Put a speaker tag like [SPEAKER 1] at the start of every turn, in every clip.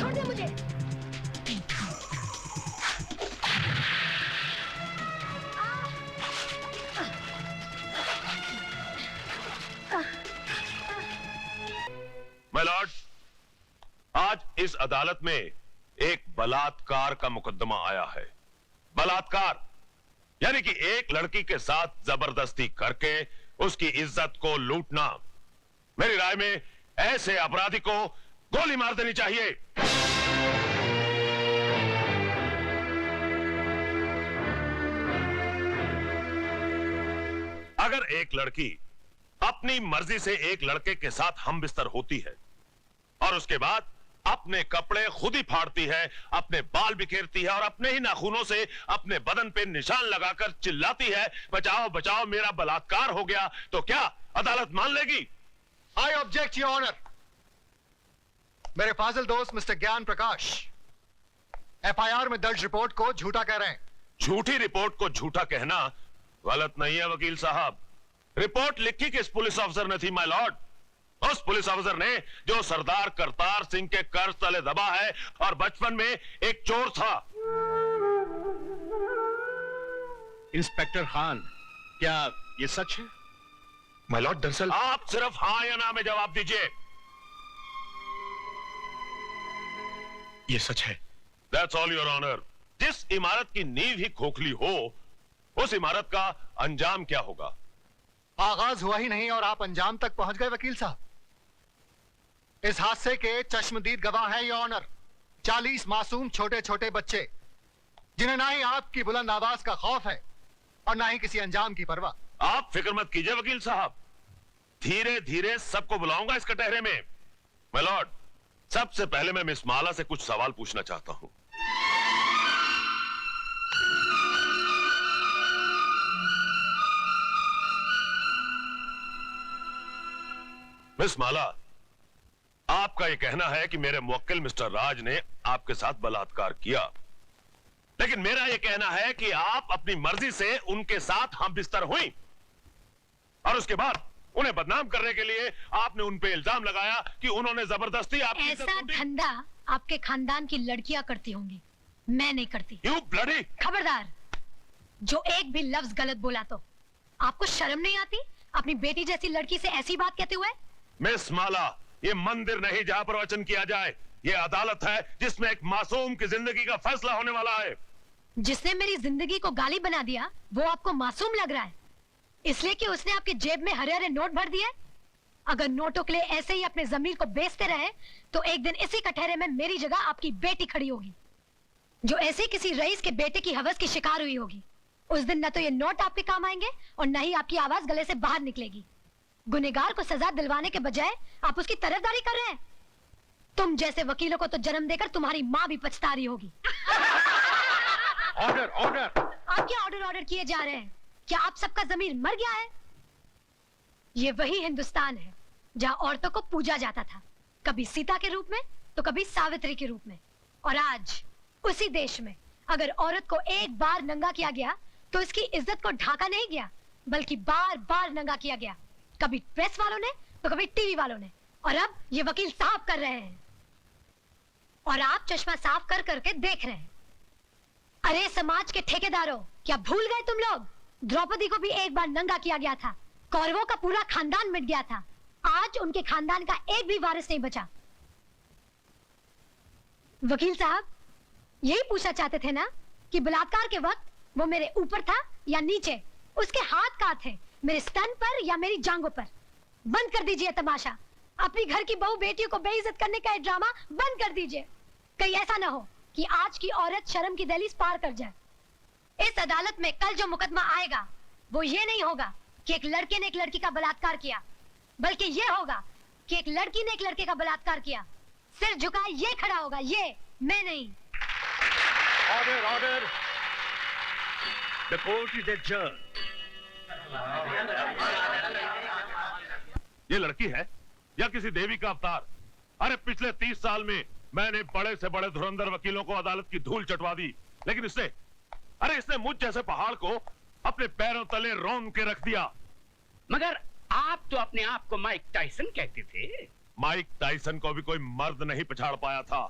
[SPEAKER 1] छोड़ दे मुझे।
[SPEAKER 2] My Lord, आज इस अदालत में एक बलात्कार का मुकदमा आया है। बलात्कार यानी कि एक लड़की के साथ जबरदस्ती करके उसकी इज्जत को लूटना। मेरी राय में ऐसे अपराधी को गोली मार देनी चाहिए। अगर एक लड़की अपनी मर्जी से एक लड़के के साथ हम बिस्तर होती है और उसके बाद अपने कपड़े खुद ही फाड़ती है, अपने बाल बिखेरती है और अपने ही नाखूनों से अपने बदन पे निशान लगाकर चिल्लाती है, बचाओ बचाओ मेरा बलात्कार हो गया, तो क्या अदालत मान लेगी?
[SPEAKER 3] I object your honour. मेरे फाजिल दोस्त मिस्टर ज्ञान प्रकाश एफआईआर में दर्ज रिपोर्ट को झूठा कह रहे हैं।
[SPEAKER 2] झूठी रिपोर्ट को झूठा कहना गलत नहीं है वकील साहब। रिपोर्ट लिखी किस पुलिस ऑफिसर ने थी माय लॉर्ड? उस पुलिस ऑफिसर ने जो सरदार करतार सिंह के कर्ज तले दबा है और बचपन में एक चोर था।
[SPEAKER 4] इंस्पेक्टर खान, क्या ये सच है?
[SPEAKER 3] माय लॉर्ड, दरअसल
[SPEAKER 2] आप सिर्फ हाँ या ना में जवाब दीजिए।
[SPEAKER 3] ये सच है।
[SPEAKER 2] That's all your honour. जिस इमारत की नींव ही खोखली हो, उस इमारत का अंजाम क्या होगा?
[SPEAKER 3] आगाज हुआ ही नहीं और आप अंजाम तक पहुंच गए वकील साहब। इस हादसे के चश्मदीद गवाह है योर ऑनर 40 मासूम छोटे छोटे बच्चे, जिन्हें ना ही आपकी बुलंद आवाज का खौफ है और ना ही किसी अंजाम की परवाह।
[SPEAKER 2] आप फिक्र मत कीजिए वकील साहब, धीरे धीरे सबको बुलाऊंगा इस कटहरे में। माय लॉर्ड, सबसे पहले मैं मिस माला से कुछ सवाल पूछना चाहता हूं। मिस माला, आपका यह कहना है कि मेरे मुवक्किल मिस्टर राज ने आपके साथ बलात्कार किया, लेकिन मेरा यह कहना है कि आप अपनी मर्जी से उनके साथ हम बिस्तर हुई और उसके बाद उन्हें बदनाम करने के लिए आपने उन पे इल्जाम लगाया कि उन्होंने जबरदस्ती आपकी इज्जत
[SPEAKER 1] ऐसा
[SPEAKER 2] लूटी।
[SPEAKER 1] धंधा आपके खानदान की लड़कियां करती होंगी, मैं नहीं करती।
[SPEAKER 2] You bloody!
[SPEAKER 1] खबरदार, जो एक भी लफ्ज गलत बोला तो आपको शर्म नहीं आती अपनी बेटी जैसी लड़की से ऐसी बात कहते हुए?
[SPEAKER 2] मिस माला, ये मंदिर नहीं जहां पर वचन किया जाए, ये अदालत है जिसमें एक मासूम की जिंदगी का फैसला होने वाला है।
[SPEAKER 1] जिसने मेरी जिंदगी को गाली बना दिया वो आपको मासूम लग रहा है, इसलिए कि उसने आपके जेब में हरे हरे नोट भर दिए? अगर नोटों के लिए ऐसे ही अपने जमीर को बेचते रहे तो एक दिन इसी कटहरे में मेरी जगह आपकी बेटी खड़ी होगी, जो ऐसे किसी रईस के बेटे की हवस की शिकार हुई होगी। उस दिन न तो ये नोट आपके काम आएंगे और न ही आपकी आवाज गले से बाहर निकलेगी। गुनहगार को सजा दिलवाने के बजाय आप उसकी तरफदारी कर रहे हैं। तुम जैसे वकीलों को तो जन्म देकर तुम्हारी माँ भी पछता रही होगी।
[SPEAKER 4] Order order!
[SPEAKER 1] आप क्या ऑर्डर ऑर्डर किए जा रहे हैं? क्या आप सबका जमीर मर गया है? ये वही हिंदुस्तान है जहाँ औरतों को पूजा जाता था, कभी सीता के रूप में तो कभी सावित्री के रूप में। और आज उसी देश में अगर औरत को एक बार नंगा किया गया तो इसकी इज्जत को ढाका नहीं गया, बल्कि बार बार नंगा किया गया, कभी प्रेस वालों ने तो कभी टीवी वालों ने, और अब ये वकील साफ कर रहे हैं और आप चश्मा साफ कर करके देख रहे हैं। अरे समाज के ठेकेदारों, क्या भूल गए तुम लोग? द्रौपदी को भी एक बार नंगा किया गया था, कौरवों का पूरा खानदान मिट गया था, आज उनके खानदान का एक भी वारिस नहीं बचा। वकील साहब, यही पूछना चाहते थे ना कि बलात्कार के वक्त वो मेरे ऊपर था या नीचे, उसके हाथ कहाँ थे, मेरे स्तन पर या मेरी जांघों पर? बंद कर दीजिए तमाशा, अपनी घर की बहू बेटियों को बेइज्जत करने का ये ड्रामा बंद कर दीजिए। कहीं ऐसा ना हो कि आज की औरत शर्म की दहलीज पार कर जाए। इस अदालत में कल जो मुकदमा आएगा वो ये नहीं होगा कि एक लड़के ने एक लड़की का बलात्कार किया, बल्कि ये होगा कि एक लड़की ने एक लड़के का बलात्कार किया। सिर झुकाए ये खड़ा होगा, ये मैं नहीं।
[SPEAKER 4] Order order! The court is adjourned.
[SPEAKER 2] ये लड़की है या किसी देवी का अवतार? अरे पिछले 30 साल में मैंने बड़े से बड़े धुरंधर वकीलों को अदालत की धूल चटवा दी, लेकिन इसने मुझ जैसे पहाड़ को अपने पैरों तले रोन के रख दिया।
[SPEAKER 4] मगर आप तो अपने आप को माइक टाइसन कहते थे।
[SPEAKER 2] माइक टाइसन को भी कोई मर्द नहीं पछाड़ पाया था।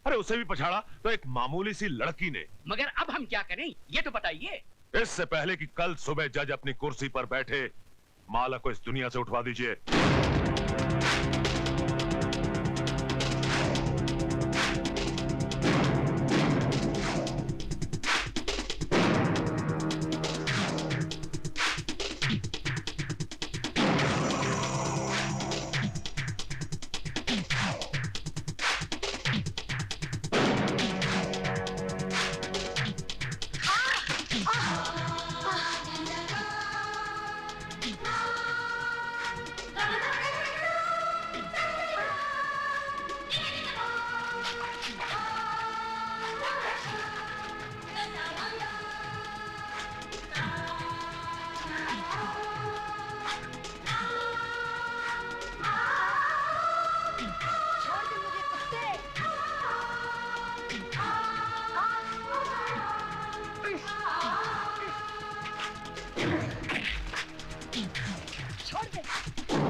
[SPEAKER 2] अरे उसे भी पछाड़ा तो एक मामूली सी लड़की ने।
[SPEAKER 5] मगर अब हम क्या करें ये तो बताइए।
[SPEAKER 2] इससे पहले कि कल सुबह जज अपनी कुर्सी पर बैठे, माला को इस दुनिया से उठवा दीजिए।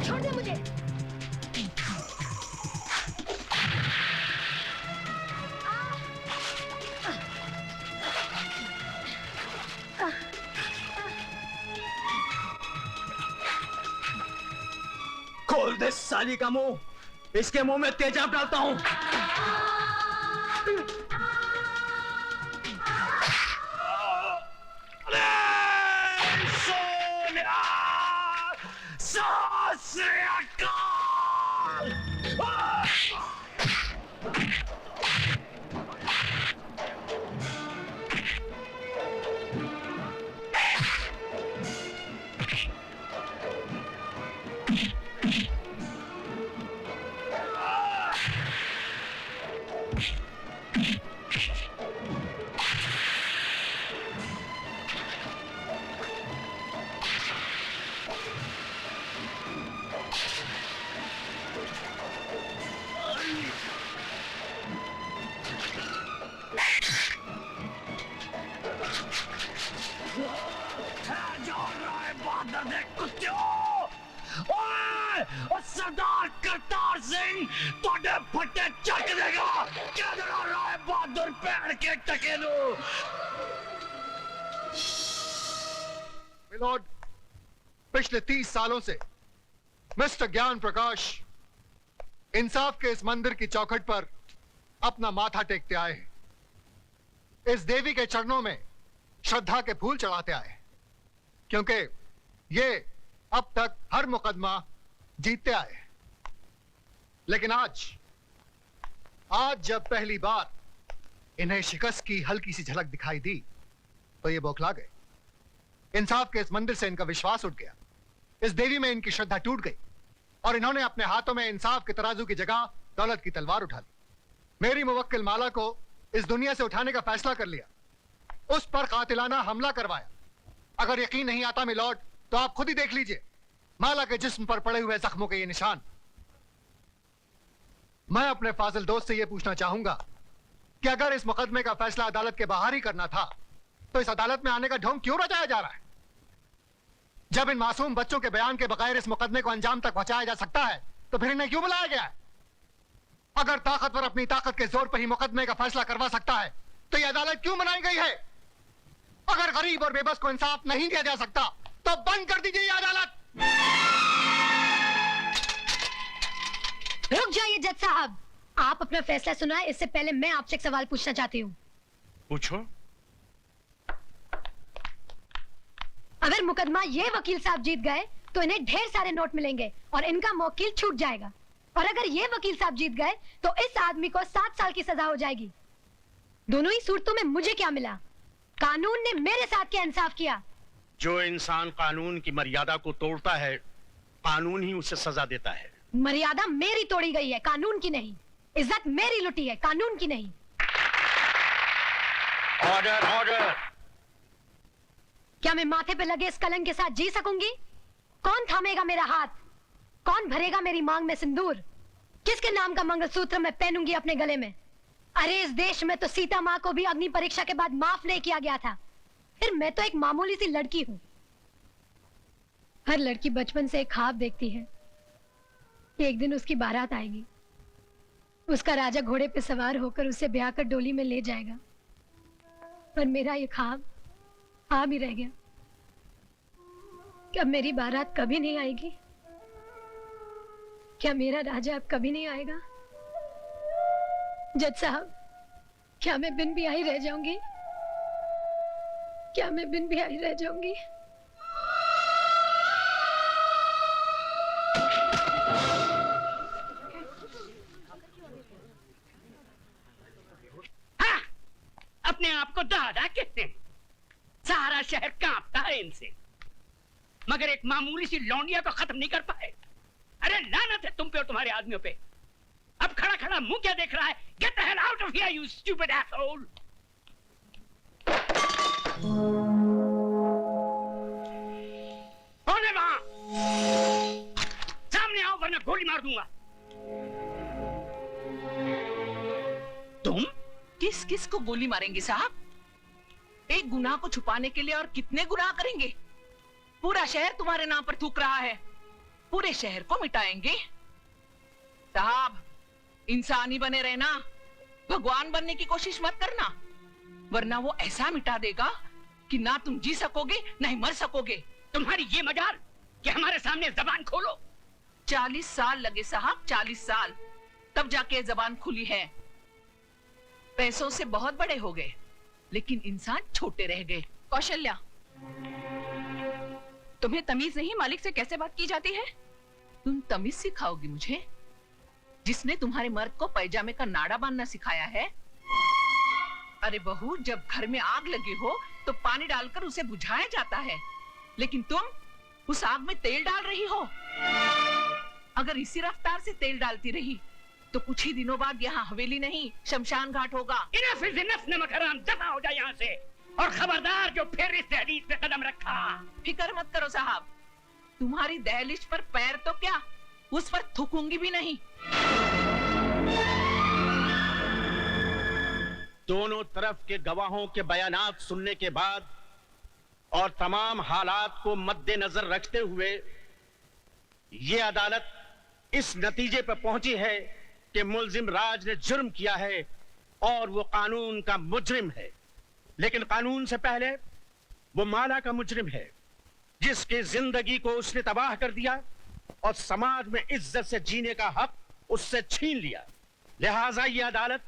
[SPEAKER 1] छोड़ दे मुझे।
[SPEAKER 5] खोल दे साली का मुंह, इसके मुंह में तेजाब डालता हूं।
[SPEAKER 6] सरदार करतार सिंह तोड़े फटे चक देगा। क्या लड़ा रहा है बहादुर पैर के टकेलू।
[SPEAKER 3] मिलोड, पिछले 30 सालों से मिस्टर ज्ञान प्रकाश इंसाफ के इस मंदिर की चौखट पर अपना माथा टेकते आए हैं। इस देवी के चरणों में श्रद्धा के फूल चढ़ाते आए हैं, क्योंकि ये अब तक हर मुकदमा जीतते आए हैं। लेकिन आज जब पहली बार इन्हें शिकस्त की हल्की सी झलक दिखाई दी तो ये बौखला गए। इंसाफ के इस मंदिर से इनका विश्वास उठ गया, इस देवी में इनकी श्रद्धा टूट गई और इन्होंने अपने हाथों में इंसाफ के तराजू की जगह दौलत की तलवार उठा ली। मेरी मुवक्किल माला को इस दुनिया से उठाने का फैसला कर लिया, उस पर कातिलाना हमला करवाया। अगर यकीन नहीं आता मिलॉर्ड, तो आप खुद ही देख लीजिए माला के जिस्म पर पड़े हुए जख्मों के ये निशान। मैं अपने फाजिल दोस्त से यह पूछना चाहूंगा कि अगर इस मुकदमे का फैसला अदालत के बाहर ही करना था तो इस अदालत में आने का ढोंग क्यों रचाया जा रहा है? जब इन मासूम बच्चों के बयान के बगैर इस मुकदमे को अंजाम तक पहुंचाया जा सकता है तो फिर इन्हें क्यों बुलाया गया है? अगर ताकतवर अपनी ताकत के जोर पर ही मुकदमे का फैसला करवा सकता है तो यह अदालत क्यों बनाई गई है? अगर गरीब और बेबस को इंसाफ नहीं दिया जा सकता तो बंद कर दीजिए यह अदालत।
[SPEAKER 1] रुक जाइए जज साहब, आप अपना फैसला सुनाए इससे पहले मैं आपसे एक सवाल पूछना चाहती हूँ।
[SPEAKER 2] पूछो।
[SPEAKER 1] अगर मुकदमा ये वकील साहब जीत गए तो इन्हें ढेर सारे नोट मिलेंगे और इनका मौकिल छूट जाएगा, और अगर ये वकील साहब जीत गए तो इस आदमी को 7 साल की सजा हो जाएगी। दोनों ही सूरतों में मुझे क्या मिला? कानून ने मेरे साथ क्या इंसाफ किया?
[SPEAKER 4] जो इंसान कानून की मर्यादा को तोड़ता है, कानून ही उसे सजा देता है।
[SPEAKER 1] मर्यादा मेरी तोड़ी गई है, कानून की नहीं। इज्जत मेरी लुटी है, कानून की नहीं।
[SPEAKER 4] Order, order.
[SPEAKER 1] क्या मैं माथे पे लगे इस कलंक के साथ जी सकूंगी? कौन थामेगा मेरा हाथ? कौन भरेगा मेरी मांग में सिंदूर? किसके नाम का मंगलसूत्र मैं पहनूंगी अपने गले में? अरे इस देश में तो सीता माँ को भी अग्नि परीक्षा के बाद माफ नहीं किया गया था, फिर मैं तो एक मामूली सी लड़की हूं। हर लड़की बचपन से एक ख्वाब देखती है कि एक दिन उसकी बारात आएगी, उसका राजा घोड़े पे सवार होकर उसे ब्याह कर डोली में ले जाएगा। पर मेरा ये ख्वाब ख्वाब ही रह गया। क्या मेरी बारात कभी नहीं आएगी? क्या मेरा राजा अब कभी नहीं आएगा? जज साहब, क्या मैं बिन ब्याही रह जाऊंगी? क्या मैं बिन ब्याही रह जाऊंगी?
[SPEAKER 6] हाँ, अपने आप को दादा कहते हैं। सारा शहर कांपता है इनसे, मगर एक मामूली सी लौंडिया को खत्म नहीं कर पाए। अरे लानत है तुम पे और तुम्हारे आदमियों पे। अब खड़ा खड़ा मुंह क्या देख रहा है? Get the hell out of here you stupid asshole. कौन है वहां? सामने आओ वरना गोली मार दूंगा।
[SPEAKER 7] तुम किस किस को गोली मारेंगे साहब? एक गुनाह को छुपाने के लिए और कितने गुनाह करेंगे? पूरा शहर तुम्हारे नाम पर थूक रहा है। पूरे शहर को मिटाएंगे? साहब, इंसानी बने रहना, भगवान बनने की कोशिश मत करना, वरना वो ऐसा मिटा देगा कि ना तुम जी सकोगे ना ही मर सकोगे।
[SPEAKER 6] तुम्हारी ये मजाल कि हमारे सामने जबान खोलो।
[SPEAKER 7] 40 साल लगे साहब, 40 साल, तब जाके जबान खुली है। पैसों से बहुत बड़े हो गए, लेकिन इंसान छोटे रह गए। कौशल्या, तुम्हें तमीज नहीं मालिक से कैसे बात की जाती है? तुम तमीज सिखाओगी मुझे, जिसने तुम्हारे मर्द को पैजामे का नाड़ा बांधना सिखाया है? अरे बहू, जब घर में आग लगी हो तो पानी डालकर उसे बुझाया जाता है, लेकिन तुम उस आग में तेल डाल रही हो। अगर इसी रफ्तार से तेल डालती रही तो कुछ ही दिनों बाद यहाँ हवेली नहीं शमशान घाट होगा।
[SPEAKER 6] इनफ इज इनफ, नमक हराम, दफा हो जाए यहाँ से। और खबरदार जो फिर इस दहलीज पे कदम रखा।
[SPEAKER 7] फिक्र मत करो साहब, तुम्हारी दहलीज पर पैर तो क्या, उस पर थूकूंगी भी नहीं।
[SPEAKER 4] दोनों तरफ के गवाहों के बयानात सुनने के बाद और तमाम हालात को मद्देनजर रखते हुए ये अदालत इस नतीजे पर पहुंची है कि मुल्जिम राज ने जुर्म किया है और वो कानून का मुजरिम है। लेकिन कानून से पहले वो माला का मुजरिम है, जिसकी जिंदगी को उसने तबाह कर दिया और समाज में इज्जत से जीने का हक उससे छीन लिया। लिहाजा ये अदालत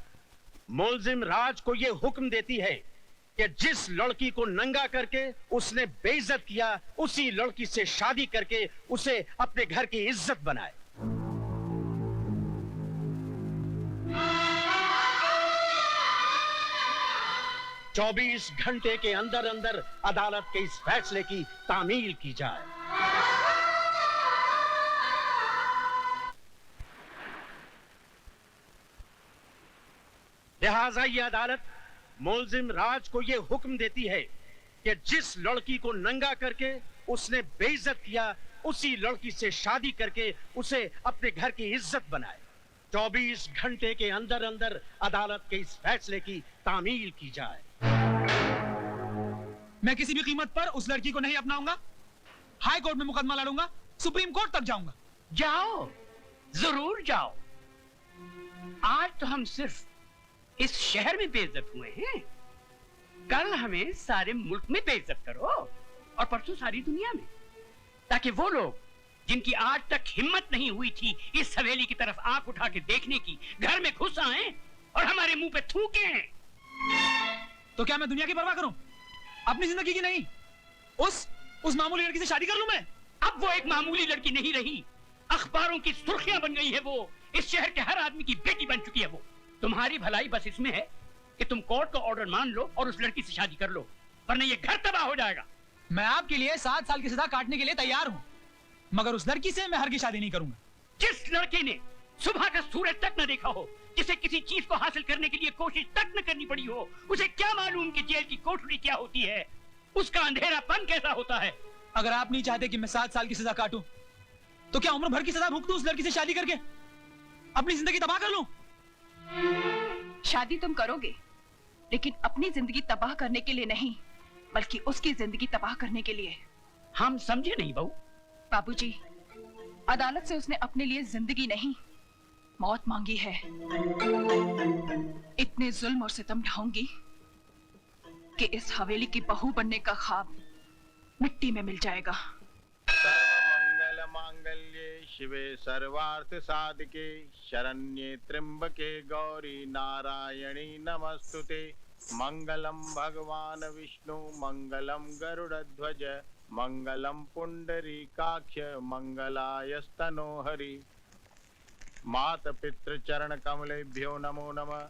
[SPEAKER 4] मुल्जिम राज को ये हुक्म देती है कि जिस लड़की को नंगा करके उसने बेइज्जत किया, उसी लड़की से शादी करके उसे अपने घर की इज्जत बनाए। चौबीस घंटे के अंदर अंदर अदालत के इस फैसले की तामील की जाए। लिहाजा ये अदालत मुल्जिम राज को ये हुक्म देती है कि जिस लड़की को नंगा करके उसने बेइज्जत किया, उसी लड़की से शादी करके उसे अपने घर की इज्जत बनाए। 24 घंटे के अंदर अंदर अदालत के इस फैसले की तामील की जाए।
[SPEAKER 5] मैं किसी भी कीमत पर उस लड़की को नहीं अपनाऊंगा। हाई कोर्ट में मुकदमा लड़ूंगा, सुप्रीम कोर्ट तक जाऊंगा।
[SPEAKER 6] जाओ, जरूर जाओ। आज तो हम सिर्फ इस शहर में बेइज्जत हुए हैं, कल हमें सारे मुल्क में बेइज्जत करो और परसों सारी दुनिया में, ताकि वो लोग जिनकी आज तक हिम्मत नहीं हुई थी इस हवेली की तरफ आंख उठा के देखने की, घर में घुस आए और हमारे मुंह पे थूके।
[SPEAKER 5] तो क्या मैं दुनिया की परवाह करूं, अपनी जिंदगी की नहीं? उस मामूली लड़की से शादी कर लूं मैं?
[SPEAKER 6] अब वो एक मामूली लड़की नहीं रही, अखबारों की सुर्खियां बन गई है वो। इस शहर के हर आदमी की बेटी बन चुकी है वो। तुम्हारी भलाई बस इसमें है कि तुम कोर्ट का ऑर्डर मान लो और उस लड़की से शादी कर लो, वरना ये घर तबाह हो जाएगा।
[SPEAKER 5] मैं आपके लिए 7 साल की सजा काटने के लिए तैयार हूं, मगर उस लड़की से मैं हरगिज़ शादी नहीं करूंगा।
[SPEAKER 6] जिस लड़के ने सुबह का सूरज तक न देखा हो, जिसे किसी चीज को हासिल करने के लिए कोशिश तक न करनी पड़ी हो, उसे क्या मालूम कि जेल की कोठरी क्या होती है, उसका अंधेरापन कैसा होता है।
[SPEAKER 5] अगर आप नहीं चाहते कि मैं 7 साल की सजा काटूं, तो क्या उम्र भर की सजा भुगतूं उस लड़की से शादी करके, अपनी जिंदगी तबाह कर लूं?
[SPEAKER 7] शादी तुम करोगे, लेकिन अपनी जिंदगी तबाह करने के लिए नहीं, बल्कि उसकी जिंदगी तबाह करने के लिए।
[SPEAKER 6] हम समझे नहीं बहू।
[SPEAKER 7] बाबूजी, अदालत से उसने अपने लिए जिंदगी नहीं मौत मांगी है, इतने जुल्म और सितम ढाऊंगी कि इस हवेली की बहू बनने का ख्वाब मिट्टी में मिल जाएगा।
[SPEAKER 8] सर्वमंगल मांगल्ये शिवे सर्वार्थ साधके शरण्ये त्र्यंबके गौरी नारायणी नमस्तुते। मंगलम भगवान विष्णु मंगलम गरुड़ध्वज मंगलम पुंडरीकाक्ष मंगलायस्तनो हरि। मात पितृ चरण कमलेभ्यो नमो नमः।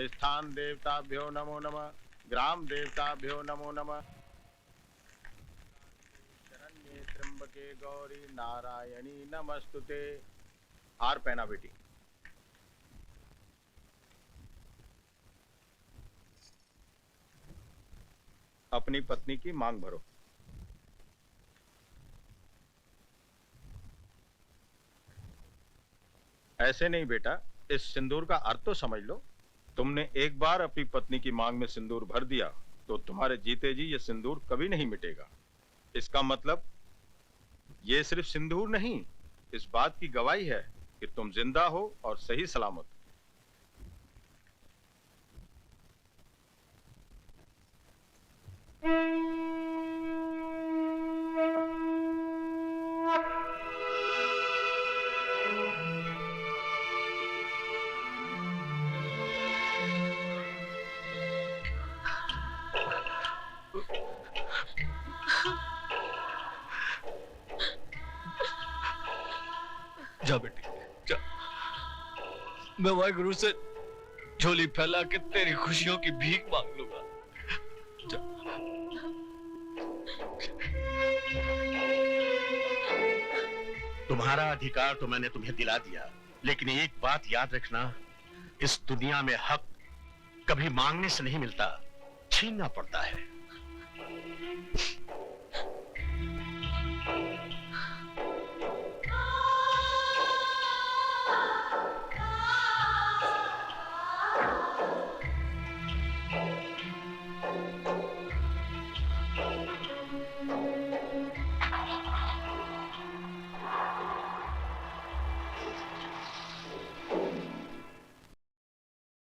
[SPEAKER 8] स्थान देवताभ्यो नमो नमः। ग्राम देवताभ्यो नमो नमः। शरण्ये त्र्यंबके गौरी नारायणी नमस्तुते। हार पहना बेटी। अपनी पत्नी की मांग भरो। ऐसे नहीं बेटा, इस सिंदूर का अर्थ तो समझ लो। तुमने एक बार अपनी पत्नी की मांग में सिंदूर भर दिया तो तुम्हारे जीते जी ये सिंदूर कभी नहीं मिटेगा। इसका मतलब ये सिर्फ सिंदूर नहीं, इस बात की गवाही है कि तुम जिंदा हो और सही सलामत।
[SPEAKER 9] जा बेटी जा। मैं वाहिगुरु से झोली फैला के तेरी खुशियों की भीख मांग लूंगा। जा।
[SPEAKER 4] तुम्हारा अधिकार तो मैंने तुम्हें दिला दिया, लेकिन एक बात याद रखना, इस दुनिया में हक कभी मांगने से नहीं मिलता, छीनना पड़ता है।